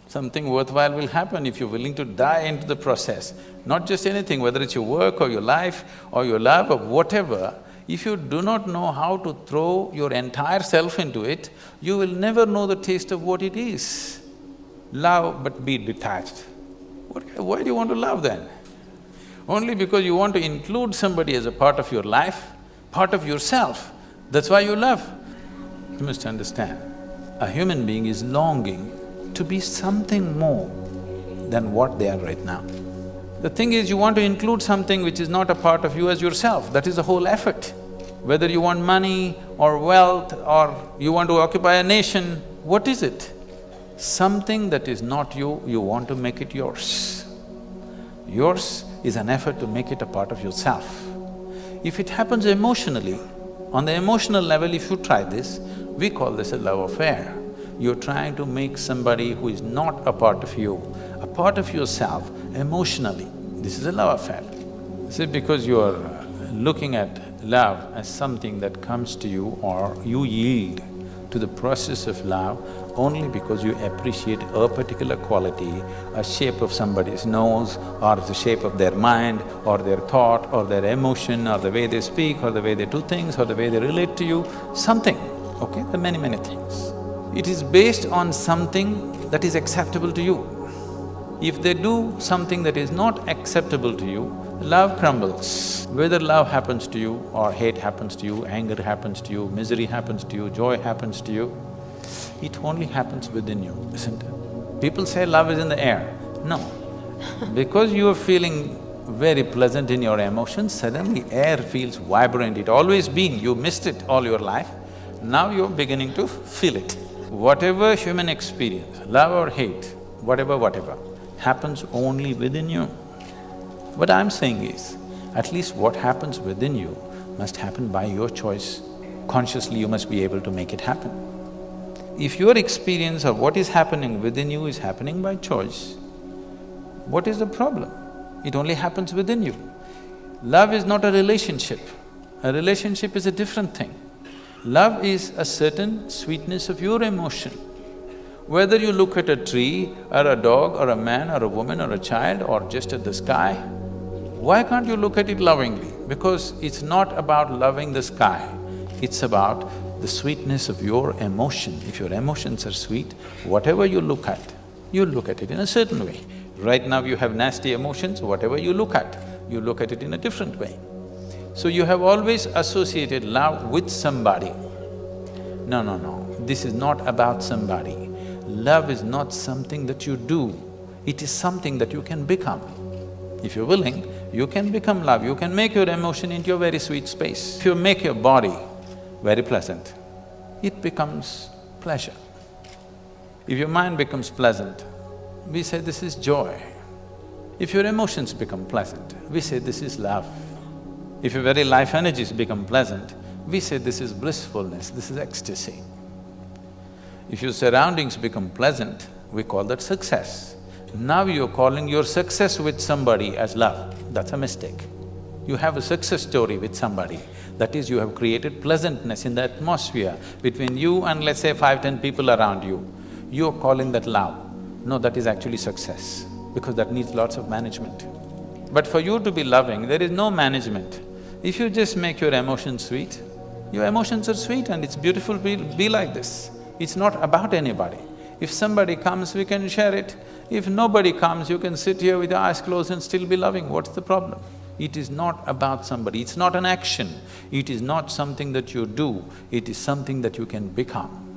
Something worthwhile will happen if you're willing to die into the process. Not just anything, whether it's your work or your life or your love or whatever, if you do not know how to throw your entire self into it, you will never know the taste of what it is. Love but be detached. Why do you want to love then? Only because you want to include somebody as a part of your life, part of yourself, that's why you love. You must understand, a human being is longing to be something more than what they are right now. The thing is, you want to include something which is not a part of you as yourself, that is the whole effort. Whether you want money or wealth or you want to occupy a nation, what is it? Something that is not you, you want to make it yours. Yours is an effort to make it a part of yourself. If it happens emotionally, on the emotional level if you try this, we call this a love affair. You're trying to make somebody who is not a part of you, a part of yourself emotionally. This is a love affair. See, because you're looking at love as something that comes to you or you yield to the process of love only because you appreciate a particular quality, a shape of somebody's nose or the shape of their mind or their thought or their emotion or the way they speak or the way they do things or the way they relate to you, something, okay? There are many things. It is based on something that is acceptable to you. If they do something that is not acceptable to you, love crumbles. Whether love happens to you or hate happens to you, anger happens to you, misery happens to you, joy happens to you, it only happens within you, isn't it? People say love is in the air. No. Because you are feeling very pleasant in your emotions, suddenly air feels vibrant. It always been, you missed it all your life, now you're beginning to feel it. Whatever human experience, love or hate, whatever, happens only within you. What I'm saying is, at least what happens within you must happen by your choice. Consciously you must be able to make it happen. If your experience of what is happening within you is happening by choice, what is the problem? It only happens within you. Love is not a relationship. A relationship is a different thing. Love is a certain sweetness of your emotion. Whether you look at a tree or a dog or a man or a woman or a child or just at the sky, why can't you look at it lovingly? Because it's not about loving the sky, it's about the sweetness of your emotion. If your emotions are sweet, whatever you look at it in a certain way. Right now you have nasty emotions, whatever you look at it in a different way. So you have always associated love with somebody. No, this is not about somebody. Love is not something that you do, it is something that you can become. If you're willing, you can become love, you can make your emotion into a very sweet space. If you make your body very pleasant, it becomes pleasure. If your mind becomes pleasant, we say this is joy. If your emotions become pleasant, we say this is love. If your very life energies become pleasant, we say this is blissfulness, this is ecstasy. If your surroundings become pleasant, we call that success. Now you're calling your success with somebody as love, that's a mistake. You have a success story with somebody, that is, you have created pleasantness in the atmosphere between you and let's say 5–10 people around you. You're calling that love. No, that is actually success, because that needs lots of management. But for you to be loving, there is no management. If you just make your emotions sweet, your emotions are sweet and it's beautiful to be like this. It's not about anybody. If somebody comes, we can share it. If nobody comes, you can sit here with your eyes closed and still be loving. What's the problem? It is not about somebody, it's not an action. It is not something that you do, it is something that you can become.